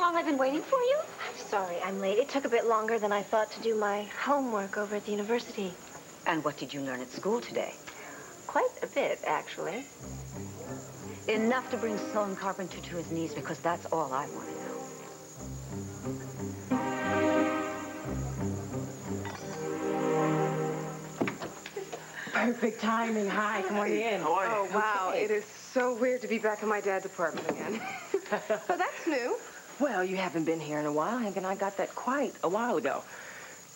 long I've been waiting for you? Sorry, I'm late. It took a bit longer than I thought to do my homework over at the university. And what did you learn at school today? Quite a bit, actually. Enough to bring Sloan Carpenter to his knees, because that's all I want to know. Perfect timing. Hi, come on in. How are you? Oh, wow. Okay. It is so weird to be back in my dad's apartment again. So that's new. Well, you haven't been here in a while. Hank and I got that quite a while ago.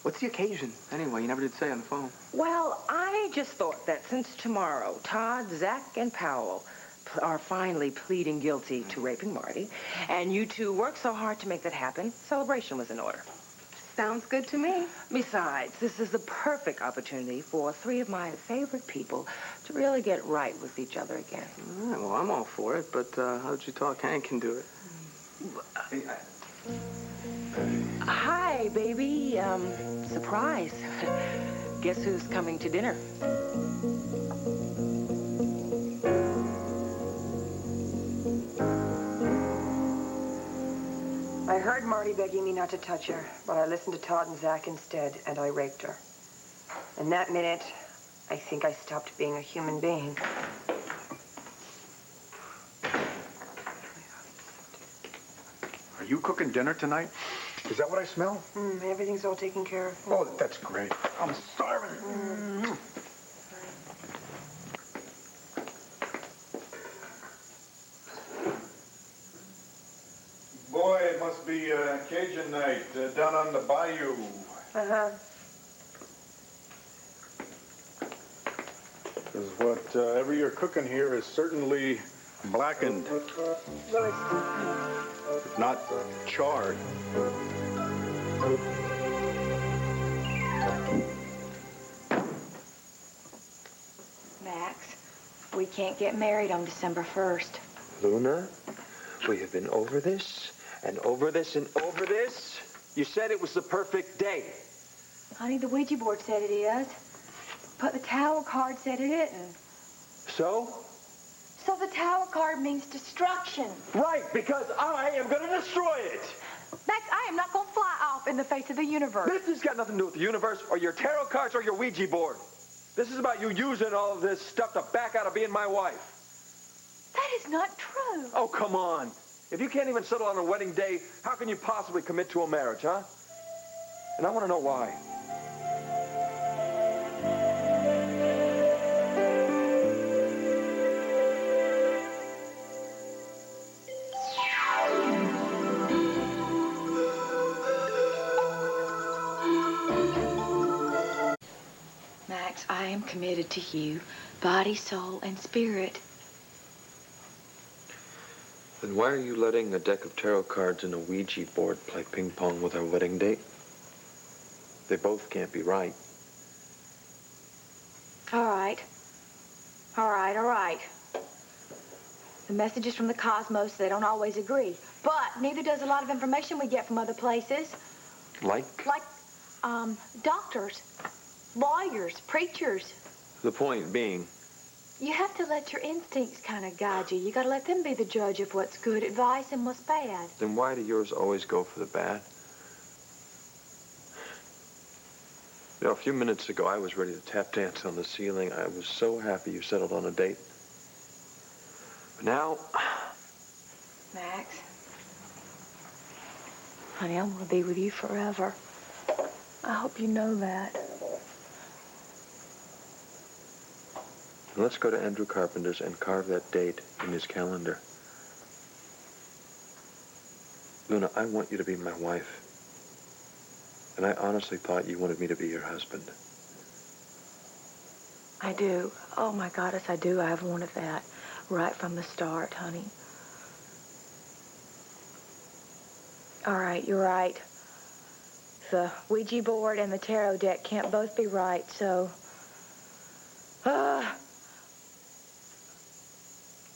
What's the occasion, anyway? You never did say on the phone. Well, I just thought that since tomorrow, Todd, Zach, and Powell are finally pleading guilty to raping Marty, and you two worked so hard to make that happen, celebration was in order. Sounds good to me. Besides, this is the perfect opportunity for three of my favorite people to really get right with each other again. All right, well, I'm all for it, but how'd you talk Hank can do it? Hi, baby. Surprise. Guess who's coming to dinner? I heard Marty begging me not to touch her, but I listened to Todd and Zach instead, and I raped her. In that minute, I think I stopped being a human being. Are you cooking dinner tonight? Is that what I smell? Everything's all taken care of. Oh, that's great. I'm starving. Boy, it must be Cajun night down on the bayou. Uh-huh. Because whatever you're cooking here is certainly blackened, if not charred. Max, we can't get married on December 1st. Luna, we have been over this, and over this, and over this. You said it was the perfect day. Honey, the Ouija board said it is. But the tower card said it isn't. So? So the tower card means destruction. Right, because I am going to destroy it. Max, I am not going to fly off in the face of the universe. This has got nothing to do with the universe or your tarot cards or your Ouija board. This is about you using all of this stuff to back out of being my wife. That is not true. Oh, come on. If you can't even settle on a wedding day, how can you possibly commit to a marriage, huh? And I want to know why. Max, I am committed to you, body, soul, and spirit. Then why are you letting a deck of tarot cards and a Ouija board play ping pong with our wedding date? They both can't be right. All right. All right, all right. The messages from the cosmos, they don't always agree. But neither does a lot of information we get from other places. Like? Like, doctors, lawyers, preachers. The point being, You have to let your instincts kind of guide you. You got to let them be the judge of what's good advice and what's bad. then why do yours always go for the bad? You know, a few minutes ago, I was ready to tap dance on the ceiling. I was so happy you settled on a date. But now... Max. Honey, I'm going to be with you forever. I hope you know that. Let's go to Andrew Carpenter's and carve that date in his calendar. Luna, I want you to be my wife. And I honestly thought you wanted me to be your husband. I do. Oh, my goddess, I do. I have wanted that right from the start, honey. All right, you're right. The Ouija board and the tarot deck can't both be right, so...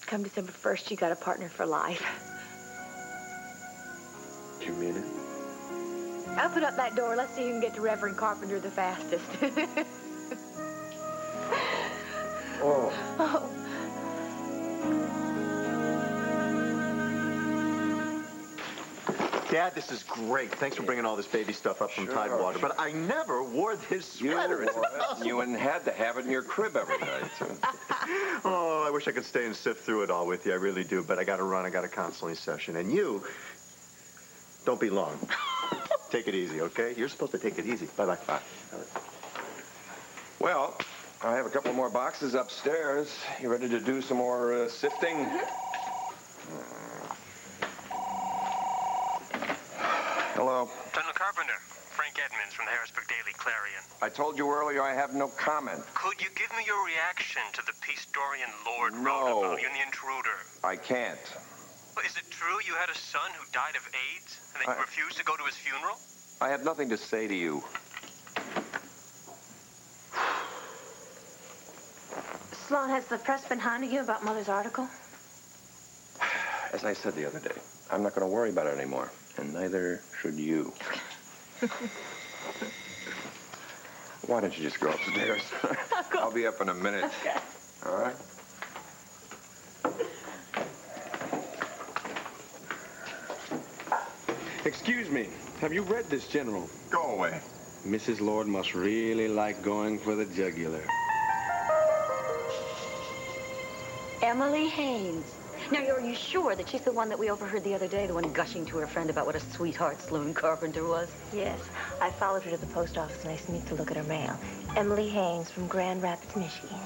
come December 1st, you got a partner for life. Do you mean it? Open up that door. Let's see who can get to Reverend Carpenter the fastest. Oh. Oh. Dad, this is great. Thanks for bringing all this baby stuff up from Tidewater. But I never wore this sweater. You wore it. You had to have it in your crib every night. Oh, I wish I could stay and sift through it all with you. I really do. But I got to run. I got a counseling session. And you, don't be long. Take it easy, okay? You're supposed to take it easy. Bye-bye. Bye. Well, I have a couple more boxes upstairs. You ready to do some more sifting? Hello. General Carpenter, Frank Edmonds from the Harrisburg Daily Clarion. I told you earlier I have no comment. Could you give me your reaction to the peace Dorian Lord wrote about you in The Intruder? I can't. Well, is it true you had a son who died of AIDS and that you refused to go to his funeral? I have nothing to say to you. Sloan, has the press been hounding you about Mother's article? As I said the other day, I'm not going to worry about it anymore. And neither should you. Why don't you just go upstairs? I'll be up in a minute. Okay. All right? Excuse me. Have you read this, General? Go away. Mrs. Lord must really like going for the jugular. Emily Haynes. Now, are you sure that she's the one that we overheard the other day, the one gushing to her friend about what a sweetheart Sloan Carpenter was? Yes. I followed her to the post office and I sneaked to look at her mail. Emily Haynes from Grand Rapids, Michigan.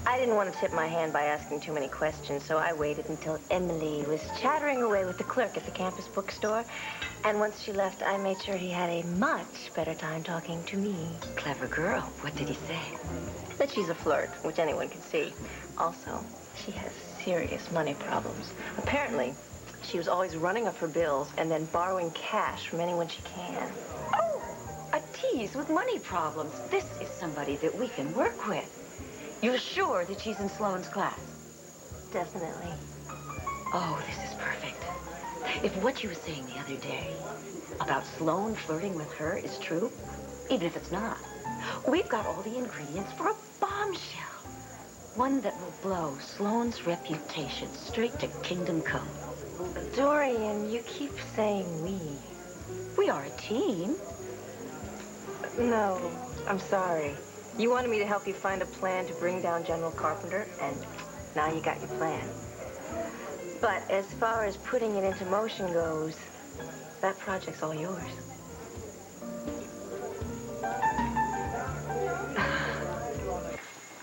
I didn't want to tip my hand by asking too many questions, so I waited until Emily was chattering away with the clerk at the campus bookstore. And once she left, I made sure he had a much better time talking to me. Clever girl. What did he say? That she's a flirt, which anyone can see. Also, she has serious money problems. Apparently, she was always running up her bills and then borrowing cash from anyone she can. Oh, a tease with money problems. This is somebody that we can work with. You're sure that she's in Sloan's class? Definitely. Oh, this is perfect. If what you were saying the other day about Sloan flirting with her is true, even if it's not, we've got all the ingredients for a bombshell. One that will blow Sloan's reputation straight to kingdom come. Dorian, you keep saying we. We are a team. No, I'm sorry. You wanted me to help you find a plan to bring down General Carpenter, and now you got your plan. But as far as putting it into motion goes, that project's all yours.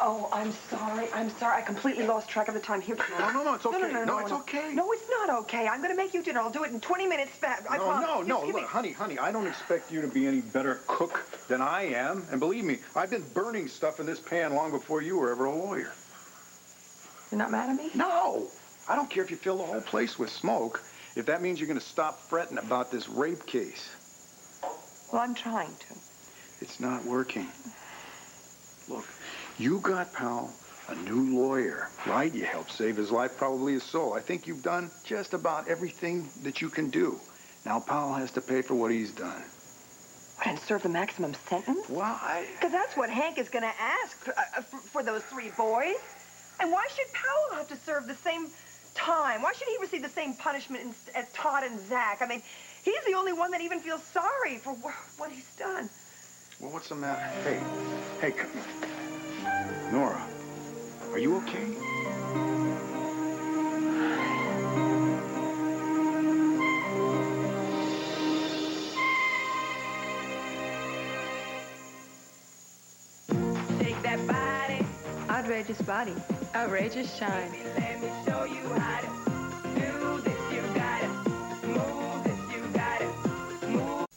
Oh, I'm sorry. I'm sorry. I completely lost track of the time. Here, No, it's okay. No, it's okay. No, it's not okay. I'm going to make you dinner. I'll do it in 20 minutes. I promise. No. Look, honey, I don't expect you to be any better cook than I am. And believe me, I've been burning stuff in this pan long before you were ever a lawyer. You're not mad at me? No. I don't care if you fill the whole place with smoke, if that means you're going to stop fretting about this rape case. Well, I'm trying to. It's not working. Look, you got Powell a new lawyer, right? You helped save his life, probably his soul. I think you've done just about everything that you can do. Now Powell has to pay for what he's done. And serve the maximum sentence? Why? Because that's what Hank is going to ask for those 3 boys. And why should Powell have to serve the same time? Why should he receive the same punishment as Todd and Zach? I mean, he's the only one that even feels sorry for what he's done. Well, what's the matter? Hey, come here. Nora, are you okay? Shake that body. Outrageous body. Outrageous shine. Let me show you how to do this. You gotta move this. You gotta move.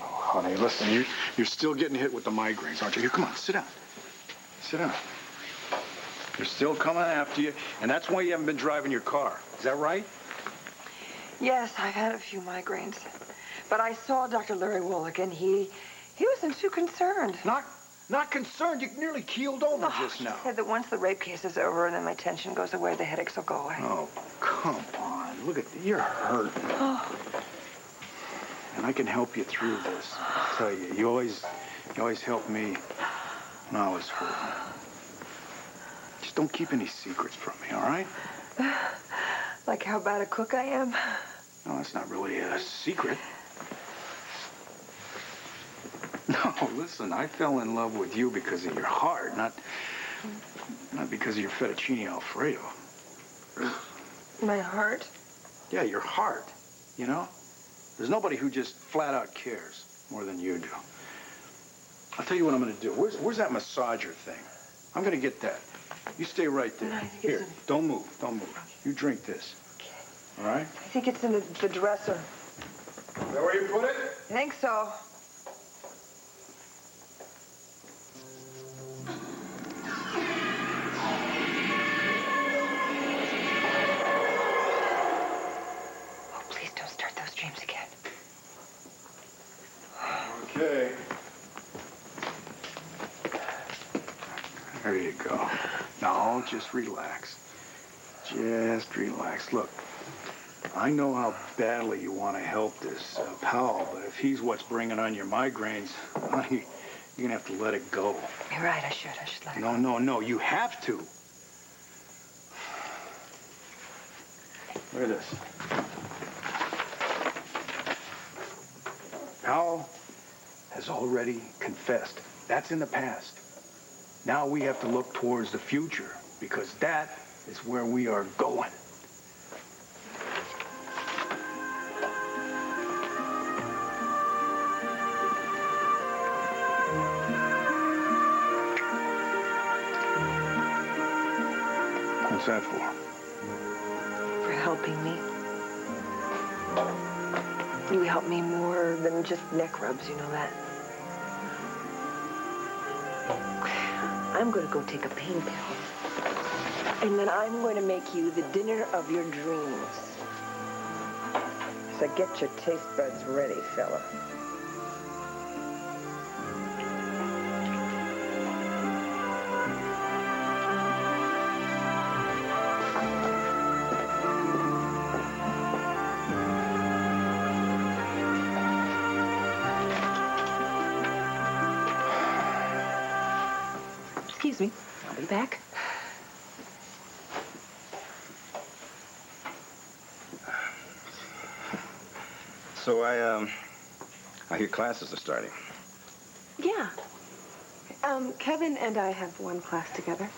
Oh, honey, listen, you're still getting hit with the migraines, aren't you? Here, come on, sit down. Sit down. They're still coming after you, and that's why you haven't been driving your car. Is that right? Yes, I've had a few migraines. But I saw Dr. Larry Wollick, and he wasn't too concerned. Not concerned. You nearly keeled over just now. He said that once the rape case is over and then my tension goes away, the headaches will go away. Oh, come on. Look at you're hurting. Oh. And I can help you through this. I tell you, you always help me when I was hurting. Just don't keep any secrets from me, all right? Like how bad a cook I am? No, that's not really a secret. No, listen, I fell in love with you because of your heart, not because of your fettuccine Alfredo. My heart? Yeah, your heart, you know? There's nobody who just flat out cares more than you do. I'll tell you what I'm gonna do. Where's that massager thing? I'm gonna get that. You stay right there. Here, don't move, don't move. You drink this. Okay. All right? I think it's in the dresser. Is that where you put it? I think so. Oh, please don't start those dreams again. Okay. There you go. Now, just relax. Just relax. Look, I know how badly you want to help this Powell, but if he's what's bringing on your migraines, you're going to have to let it go. You're right, I should let it go. No, you have to. Look at this. Powell has already confessed. That's in the past. Now we have to look towards the future, because that is where we are going. What's that for? For helping me. You help me more than just neck rubs, you know that. I'm going to go take a pain pill. And then I'm going to make you the dinner of your dreams. So get your taste buds ready, fella. Excuse me. I'll be back. So I hear classes are starting. Yeah. Kevin and I have one class together.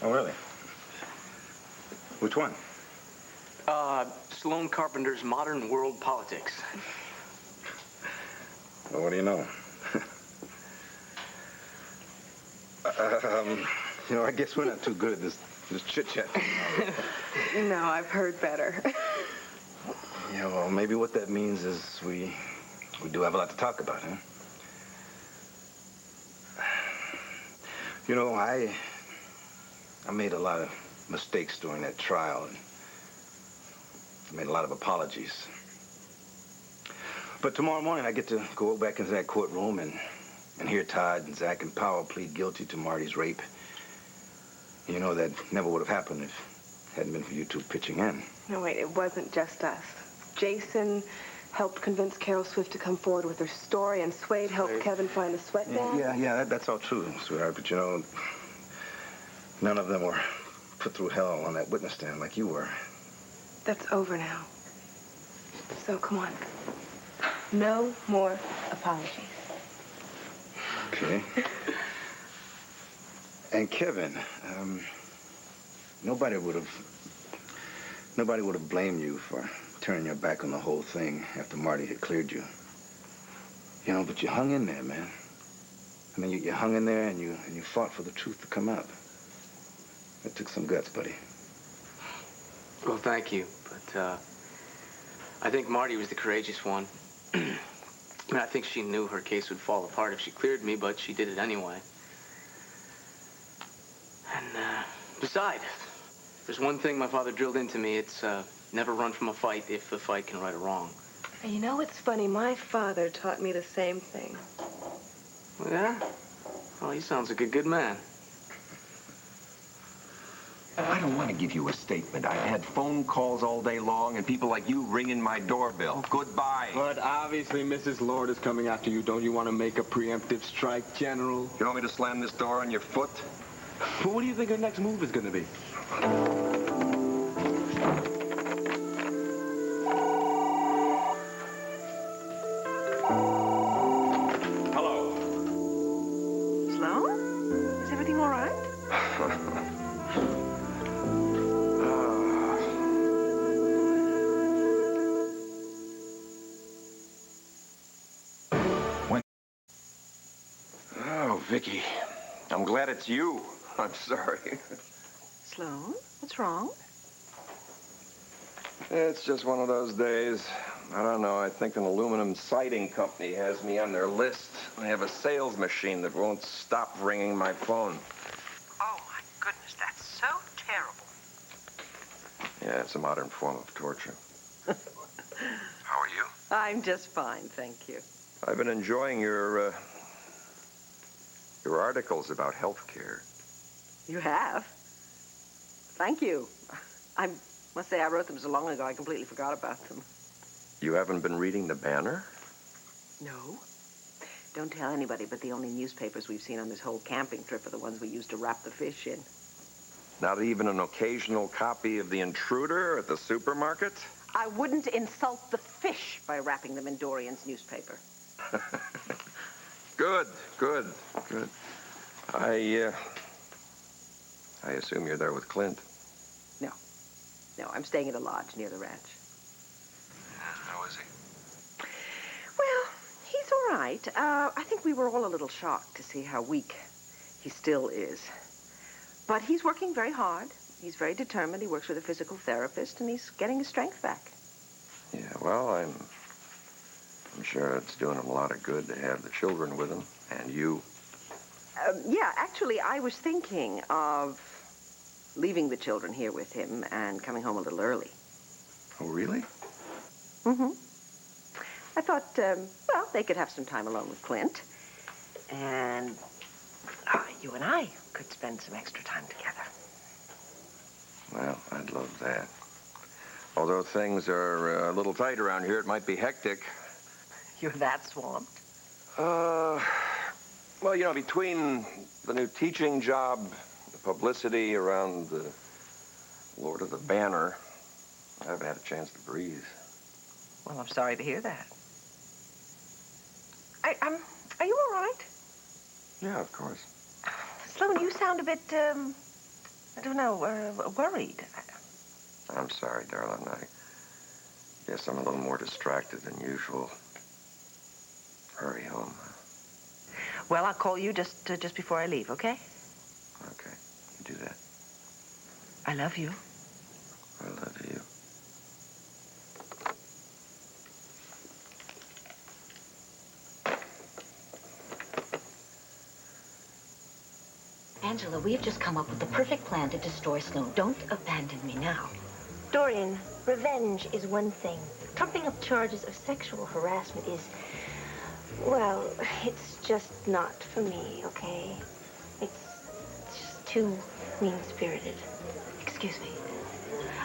Oh, really? Which one? Sloane Carpenter's Modern World Politics. Well, what do you know? I guess we're not too good at this chit-chat. No, I've heard better. Yeah, well, maybe what that means is we do have a lot to talk about, huh? I made a lot of mistakes during that trial, and I made a lot of apologies. But tomorrow morning, I get to go back into that courtroom and hear Todd and Zach and Powell plead guilty to Marty's rape. You know, that never would have happened if it hadn't been for you two pitching in. No, wait, it wasn't just us. Jason helped convince Carol Swift to come forward with her story, and Swade helped Kevin find the sweat bag. Yeah, that's all true, sweetheart. But, none of them were put through hell on that witness stand like you were. That's over now. So, come on. No more apologies. Okay. And Kevin, nobody would have blamed you for turning your back on the whole thing after Marty had cleared you. But you hung in there, man. I mean, you hung in there and you fought for the truth to come out. It took some guts, buddy. Well, thank you, but I think Marty was the courageous one. I think she knew her case would fall apart if she cleared me, but she did it anyway. And besides, there's one thing my father drilled into me. It's never run from a fight if the fight can right a wrong. And you know what's funny? My father taught me the same thing. Yeah? Well, he sounds like a good man. I don't want to give you a statement. I've had phone calls all day long and people like you ringing my doorbell. Goodbye. But obviously Mrs. Lord is coming after you. Don't you want to make a preemptive strike, General? You want me to slam this door on your foot? Well, what do you think her next move is going to be? Vicky, I'm glad it's you. I'm sorry. Sloan, what's wrong? It's just one of those days. I don't know. I think an aluminum siding company has me on their list. They have a sales machine that won't stop ringing my phone. Oh, my goodness, that's so terrible. Yeah, it's a modern form of torture. How are you? I'm just fine, thank you. I've been enjoying your articles about health care. You have? Thank you. I must say I wrote them so long ago I completely forgot about them. You haven't been reading the Banner? No. Don't tell anybody, but the only newspapers we've seen on this whole camping trip are the ones we used to wrap the fish in. Not even an occasional copy of The Intruder at the supermarket? I wouldn't insult the fish by wrapping them in Dorian's newspaper. Good. I assume you're there with Clint. No, I'm staying at a lodge near the ranch. How is he? Well, he's all right. I think we were all a little shocked to see how weak he still is. But he's working very hard. He's very determined. He works with a physical therapist, and he's getting his strength back. Yeah, well, I'm sure it's doing him a lot of good to have the children with him, and you. Yeah, actually, I was thinking of leaving the children here with him and coming home a little early. Oh, really? Mm-hmm. I thought, well, they could have some time alone with Clint. And you and I could spend some extra time together. Well, I'd love that. Although things are a little tight around here, it might be hectic. You're that swamped? Well, you know, between the new teaching job, the publicity around the Lord of the Banner, I haven't had a chance to breathe. Well, I'm sorry to hear that. Are you all right? Yeah, of course. Sloan, you sound a bit, I don't know, worried. I'm sorry, darling. I guess I'm a little more distracted than usual. Hurry home. Well, I'll call you just before I leave, okay? Okay, you do that. I love you. I love you. Angela, we have just come up with the perfect plan to destroy Sloan. Don't abandon me now. Dorian, revenge is one thing. Trumping up charges of sexual harassment is, well, it's just not for me, okay? It's just too mean-spirited. Excuse me.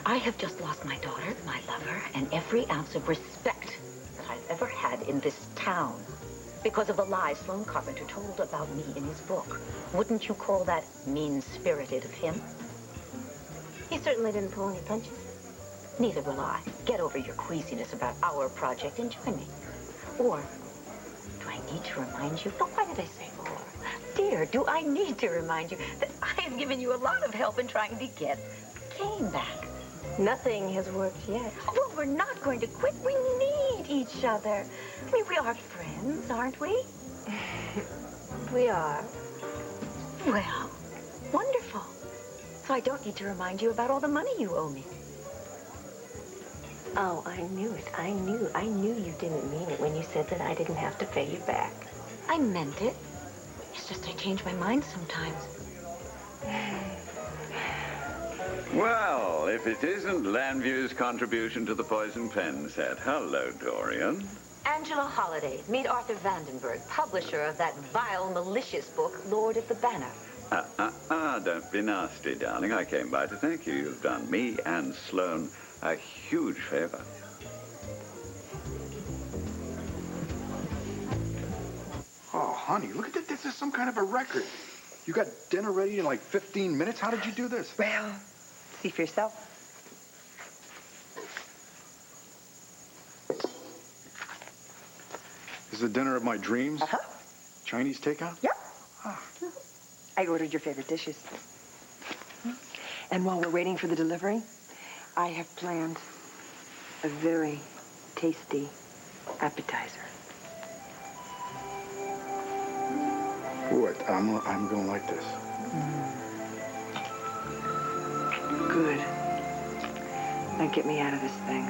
I have just lost my daughter, my lover, and every ounce of respect that I've ever had in this town because of the lies Sloan Carpenter told about me in his book. Wouldn't you call that mean-spirited of him? He certainly didn't pull any punches. Neither will I. Get over your queasiness about our project and join me. Or, do I need to remind you? But why did I say or? Dear, do I need to remind you that I have given you a lot of help in trying to get Kane back? Nothing has worked yet. Well, we're not going to quit. We need each other. I mean, we are friends, aren't we? We are. Well, wonderful. So I don't need to remind you about all the money you owe me. Oh, I knew it. I knew you didn't mean it when you said that I didn't have to pay you back. I meant it. It's just I change my mind sometimes. Well, if it isn't Landview's contribution to the Poison Pen set. Hello, Dorian. Angela Holliday, meet Arthur Vandenberg, publisher of that vile, malicious book, Lord of the Banner. Don't be nasty, darling. I came by to thank you. You've done me and Sloan a huge favor. Oh, honey, look at this. This is some kind of a record. You got dinner ready in like 15 minutes? How did you do this? Well, see for yourself. This is the dinner of my dreams? Uh-huh. Chinese takeout? Yep. I ordered your favorite dishes. And while we're waiting for the delivery, I have planned a very tasty appetizer. What? I'm going like this. Good. Now get me out of this thing.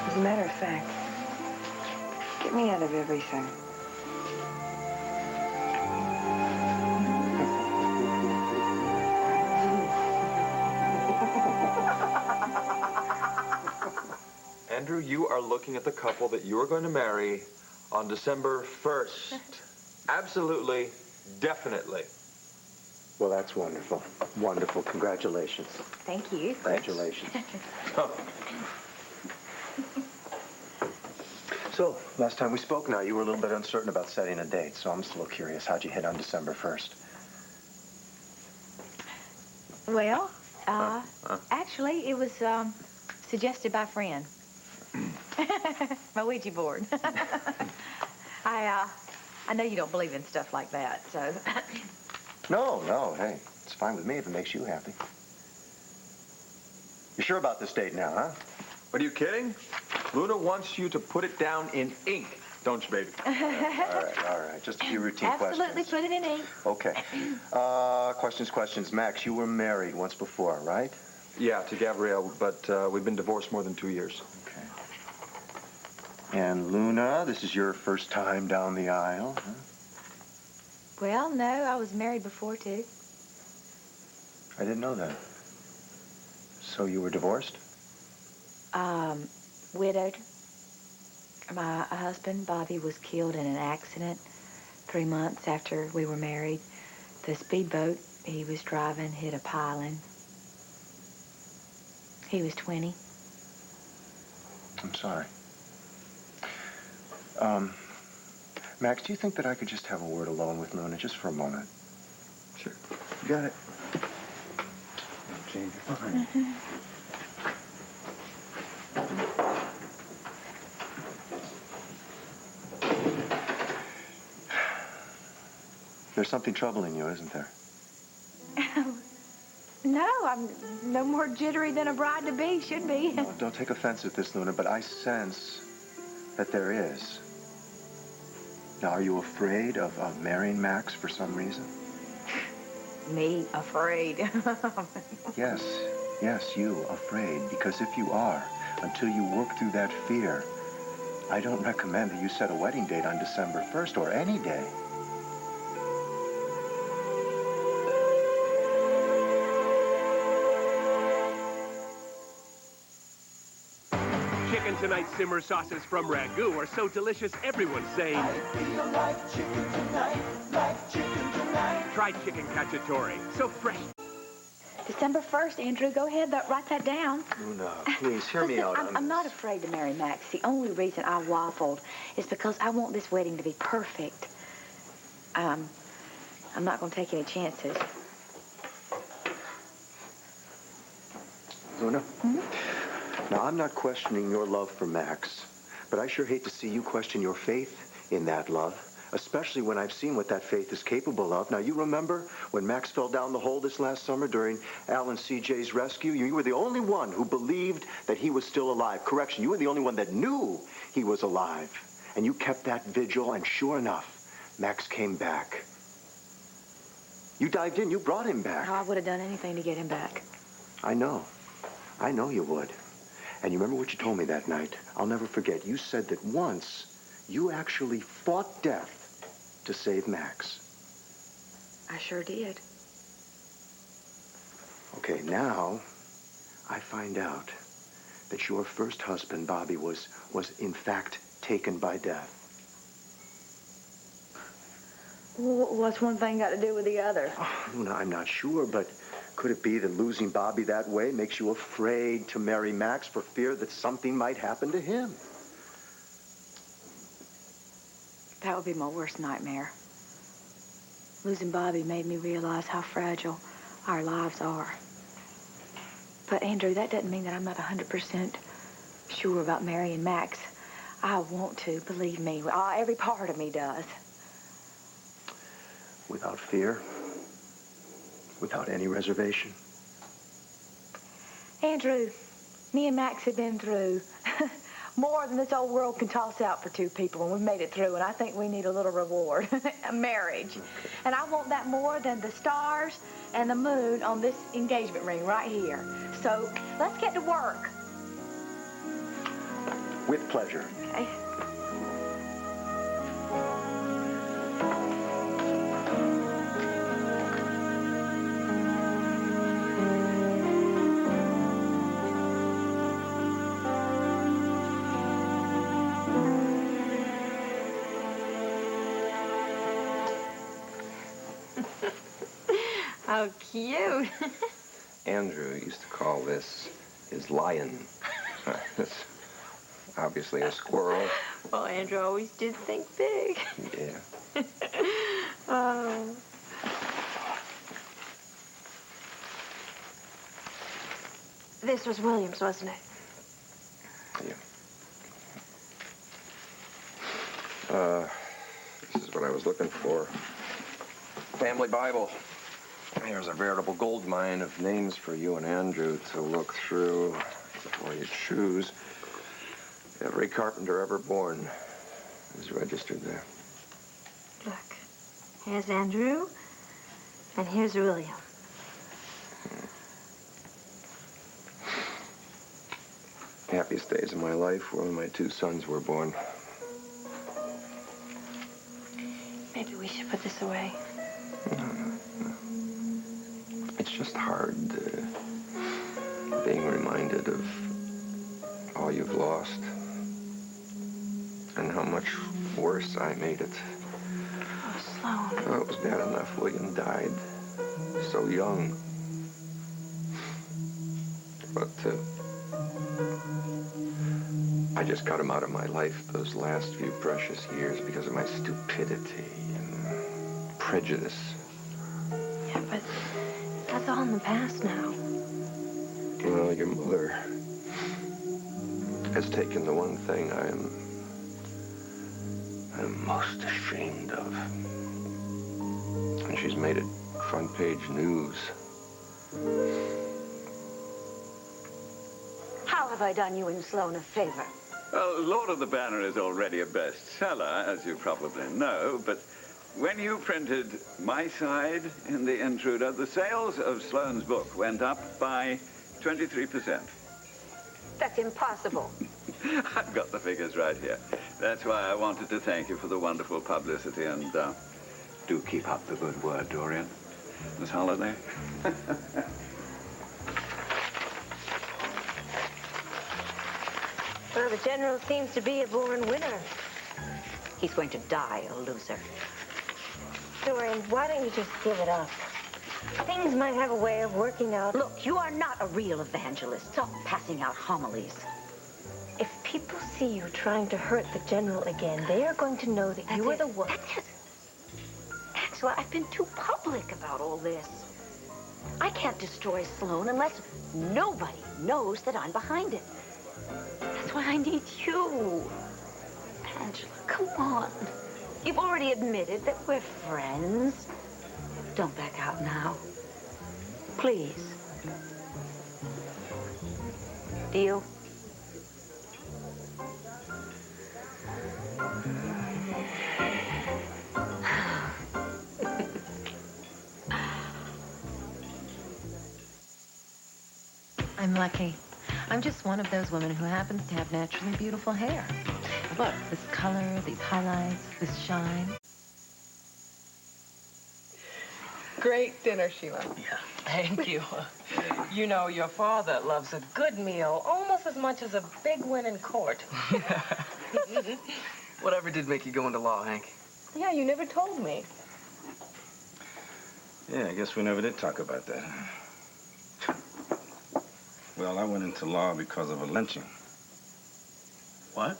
As a matter of fact, get me out of everything. Andrew, you are looking at the couple that you are going to marry on December 1st. Absolutely, definitely. Well, that's wonderful. Wonderful. Congratulations. Thank you. Congratulations. So, last time we spoke now, you were a little bit uncertain about setting a date, so I'm just a little curious. How'd you hit on December 1st? Well, actually, it was suggested by a friend. My Ouija board. I know you don't believe in stuff like that, so... No, hey, it's fine with me if it makes you happy. You sure about this date now, huh? Are you kidding? Luna wants you to put it down in ink, don't you, baby? All right. Just a few routine Absolutely, questions. put it in ink. Okay. Questions. Max, you were married once before, right? Yeah, to Gabrielle, but we've been divorced more than 2 years. Okay. And Luna, this is your first time down the aisle, huh? Well, no, I was married before, too. I didn't know that. So you were divorced? Widowed. My husband, Bobby, was killed in an accident 3 months after we were married. The speedboat he was driving hit a piling. He was 20. I'm sorry. Max, do you think that I could just have a word alone with Luna just for a moment? Sure. You got it. Jane, you're fine. There's something troubling you, isn't there? No, I'm no more jittery than a bride-to-be should be. No, don't take offense at this, Luna, but I sense that there is. Now, are you afraid of marrying Max for some reason? Me afraid. Yes, you afraid. Because if you are, until you work through that fear, I don't recommend that you set a wedding date on December 1st or any day. Chicken Tonight simmer sauces from Ragu are so delicious, everyone's saying, I feel like chicken tonight, like chicken tonight. Try chicken cacciatore, so fresh. December 1st, Andrew. Go ahead, write that down. Luna, please, hear me out on I'm not afraid to marry Max. The only reason I waffled is because I want this wedding to be perfect. I'm not going to take any chances. Luna? Now, I'm not questioning your love for Max, but I sure hate to see you question your faith in that love, especially when I've seen what that faith is capable of. Now, you remember when Max fell down the hole this last summer during Al and CJ's rescue? You were the only one who believed that he was still alive. Correction, you were the only one that knew he was alive. And you kept that vigil, and sure enough, Max came back. You dived in, you brought him back. Oh, I would have done anything to get him back. I know you would. And you remember what you told me that night? I'll never forget. You said that once you actually fought death to save Max. I sure did. Okay, now I find out that your first husband, Bobby, was in fact taken by death. What's one thing got to do with the other? Oh, Luna, I'm not sure, but could it be that losing Bobby that way makes you afraid to marry Max for fear that something might happen to him? That would be my worst nightmare. Losing Bobby made me realize how fragile our lives are. But, Andrew, that doesn't mean that I'm not 100% sure about marrying Max. I want to, believe me. Every part of me does. Without fear? Without any reservation? Andrew, me and Max have been through more than this old world can toss out for two people, and we've made it through, and I think we need a little reward. A marriage. Okay. And I want that more than the stars and the moon on this engagement ring right here. So let's get to work. With pleasure. Okay. How cute. Andrew used to call this his lion. It's obviously a squirrel. Well, Andrew always did think big. Yeah. Oh. This was William's, wasn't it? Yeah. This is what I was looking for. Family Bible. There's a veritable gold mine of names for you and Andrew to look through before you choose. Every carpenter ever born is registered there. Look, here's Andrew, and here's William. Happiest days of my life were when my two sons were born. Maybe we should put this away. It's just hard being reminded of all you've lost and how much worse I made it. Oh, Sloan. Oh, it was bad enough William died so young. But I just cut him out of my life those last few precious years because of my stupidity and prejudice. Yeah, but that's all in the past now. Well, your mother has taken the one thing I'm most ashamed of. And she's made it front page news. How have I done you and Sloan a favor? Well, Lord of the Banner is already a bestseller, as you probably know, but when you printed my side in The Intruder, the sales of Sloan's book went up by 23%. That's impossible. I've got the figures right here. That's why I wanted to thank you for the wonderful publicity, and do keep up the good word, Dorian. Miss Holliday? Well, the general seems to be a born winner. He's going to die a loser. Dorian, why don't you just give it up? Things might have a way of working out. Look, you are not a real evangelist. Stop passing out homilies. If people see you trying to hurt the general again, they are going to know that you are the one. That's it. Angela, I've been too public about all this. I can't destroy Sloan unless nobody knows that I'm behind it. That's why I need you. Angela, come on. You've already admitted that we're friends. Don't back out now. Please. Deal? I'm lucky. I'm just one of those women who happens to have naturally beautiful hair. Look, this color, these highlights, this shine. Great dinner, Sheila. Yeah, thank you. You know, your father loves a good meal almost as much as a big win in court. Whatever did make you go into law, Hank? Yeah, you never told me. Yeah, I guess we never did talk about that. Well, I went into law because of a lynching. What?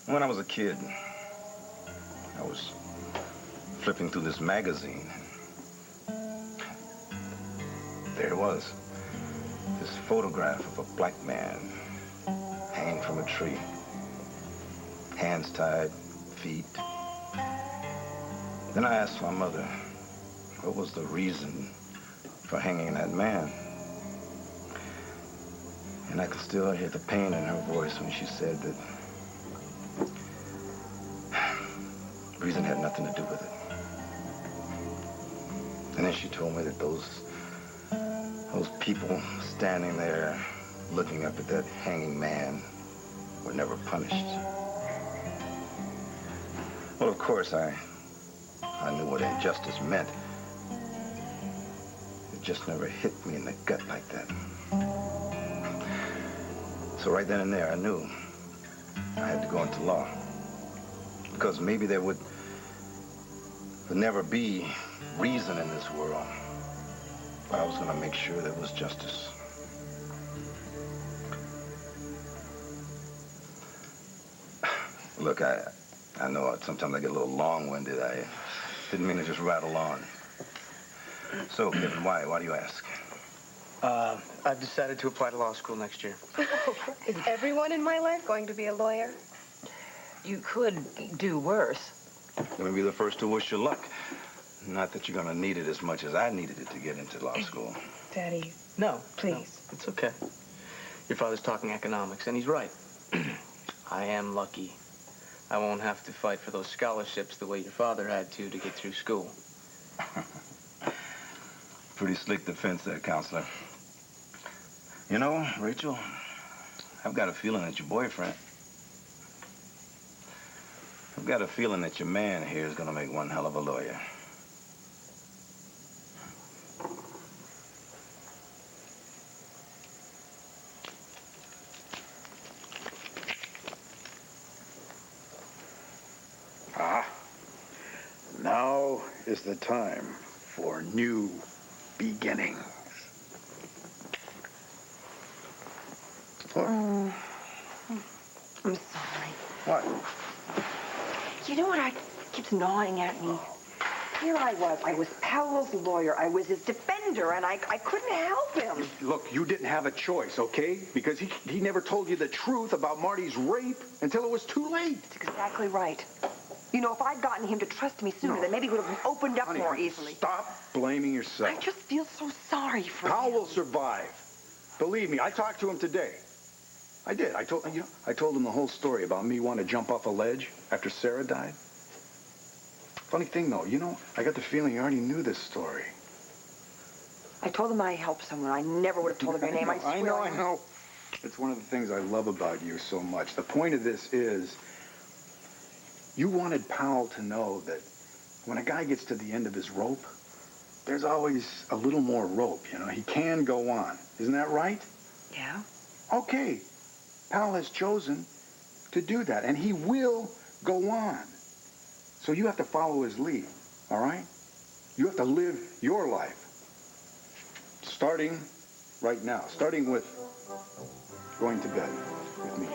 When I was a kid, I was flipping through this magazine. There it was. This photograph of a black man hanging from a tree. Hands tied, feet. Then I asked my mother, what was the reason for hanging that man? And I could still hear the pain in her voice when she said that reason had nothing to do with it. And then she told me that those people standing there looking up at that hanging man were never punished. Well, of course, I knew what injustice meant. It just never hit me in the gut like that. So right then and there, I knew I had to go into law. Because maybe there would never be reason in this world, but I was going to make sure there was justice. Look, I know sometimes I get a little long-winded. I didn't mean to just rattle on. So, Kevin, why do you ask? I've decided to apply to law school next year. Is everyone in my life going to be a lawyer? You could do worse. Let me be the first to wish you luck. Not that you're going to need it as much as I needed it to get into law school. Daddy. No. Please. No, it's okay. Your father's talking economics, and he's right. I am lucky. I won't have to fight for those scholarships the way your father had to get through school. Pretty slick defense there, counselor. You know, Rachel, I've got a feeling that your boyfriend... I've got a feeling that your man here is going to make one hell of a lawyer. Now is the time for new beginnings. Look. I'm sorry. What? You know what keeps gnawing at me? Here I was Powell's lawyer. I was his defender, and I couldn't help him. Look, you didn't have a choice, okay? Because he never told you the truth about Marty's rape until it was too late. That's exactly right. You know, if I'd gotten him to trust me sooner, then maybe he would have opened up more easily. Stop blaming yourself. I just feel so sorry for him. Powell will survive. Believe me, I talked to him today. I did. I told him the whole story about me wanting to jump off a ledge after Sarah died. Funny thing, though, you know, I got the feeling he already knew this story. I told him I helped someone. I never would have told him your name. I swear. I know. It's one of the things I love about you so much. The point of this is, you wanted Powell to know that when a guy gets to the end of his rope, there's always a little more rope, you know. He can go on. Isn't that right? Yeah. Okay. Powell has chosen to do that, and he will go on. So you have to follow his lead, all right? You have to live your life. Starting right now. Starting with going to bed with me.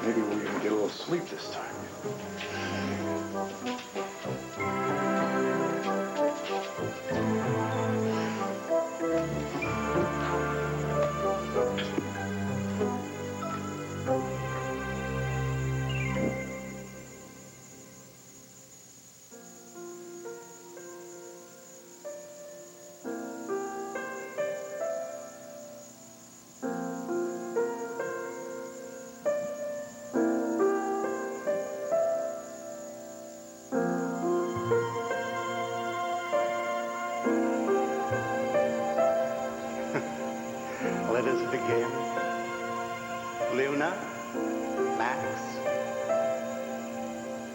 Maybe we're gonna get a little sleep this time. Let us begin. Luna, Max,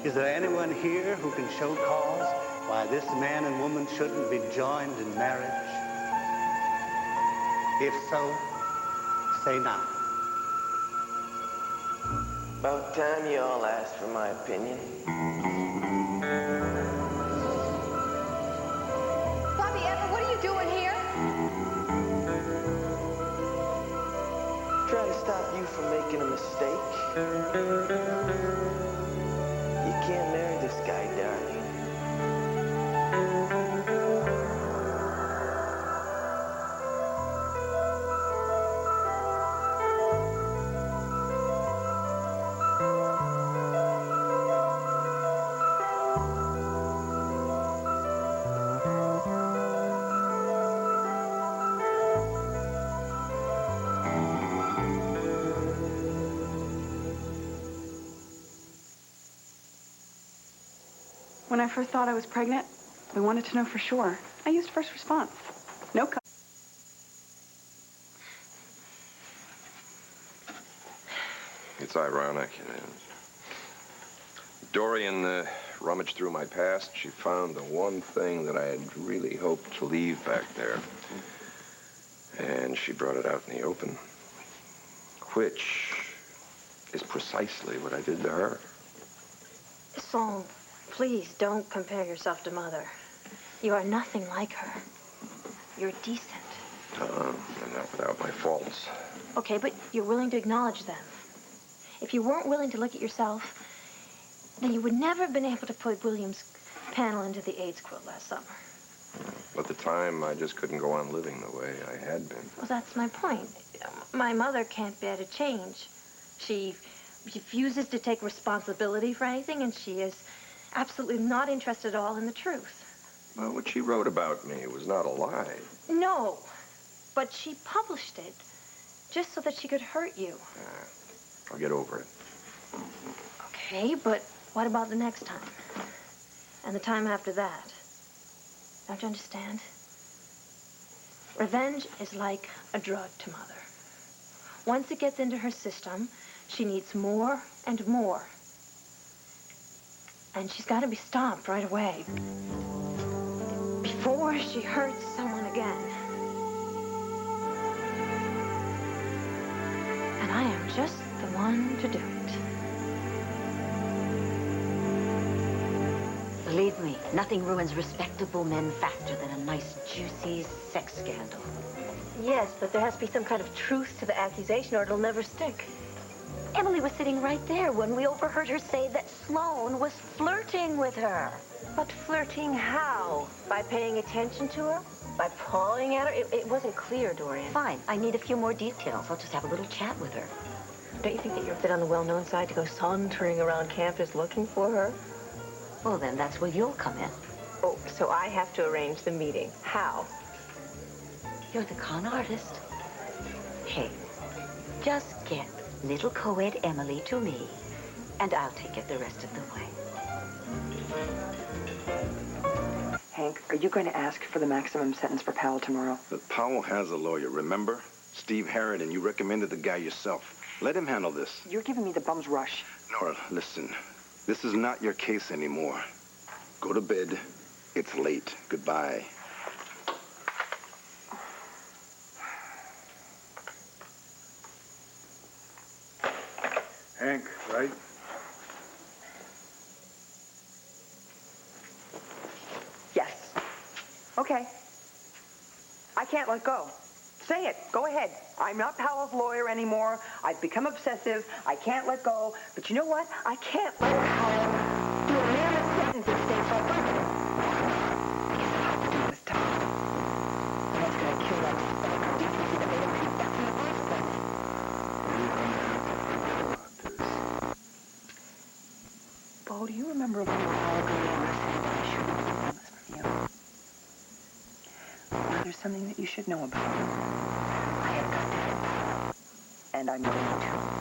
is there anyone here who can show cause why this man and woman shouldn't be joined in marriage? If so, say now. About time you all asked for my opinion. Bobby, Ever, what are you doing here? Try to stop you from making a mistake. You can't marry this guy, darling. When I first thought I was pregnant, we wanted to know for sure. I used first response. No. It's ironic. Dorian rummaged through my past. She found the one thing that I had really hoped to leave back there. And she brought it out in the open, which is precisely what I did to her. Sloan, please don't compare yourself to Mother. You are nothing like her. You're decent. And not without my faults. Okay, but you're willing to acknowledge them. If you weren't willing to look at yourself, then you would never have been able to put William's panel into the AIDS quilt last summer. At the time, I just couldn't go on living the way I had been. Well, that's my point. My mother can't bear to change. She refuses to take responsibility for anything, and she is absolutely not interested at all in the truth. Well, what she wrote about me was not a lie. No, but she published it just so that she could hurt you. I'll get over it. Okay, but what about the next time? And the time after that? Don't you understand? Revenge is like a drug to Mother. Once it gets into her system, she needs more and more. And she's got to be stopped right away before she hurts someone again. And I am just the one to do it. Believe me, nothing ruins respectable men faster than a nice, juicy sex scandal. Yes, but there has to be some kind of truth to the accusation or it'll never stick. Emily was sitting right there when we overheard her say that Sloan was flirting with her. But flirting how? By paying attention to her? By pawing at her? It wasn't clear, Dorian. Fine, I need a few more details. I'll just have a little chat with her. Don't you think that you're a bit on the well-known side to go sauntering around campus looking for her? Well, then that's where you'll come in. Oh, so I have to arrange the meeting. How? You're the con artist. Hey, just get little co-ed Emily to me, and I'll take it the rest of the way. Hank, are you going to ask for the maximum sentence for Powell tomorrow? But Powell has a lawyer, remember? Steve Harridan, you recommended the guy yourself. Let him handle this. You're giving me the bum's rush. Nora, listen. This is not your case anymore. Go to bed. It's late. Goodbye. Hank, right? Yes. Okay. I can't let go. Say it. Go ahead. I'm not Powell's lawyer anymore. I've become obsessive. I can't let go. But you know what? I can't let Powell do a mammoth sentence and stay for further. This time. That's gonna kill that decency that made him confess in the first place. Bo, do you remember a little while ago when I said that I shouldn't keep all this from you? Well, there's something that you should know about. I have got to. And I'm going to.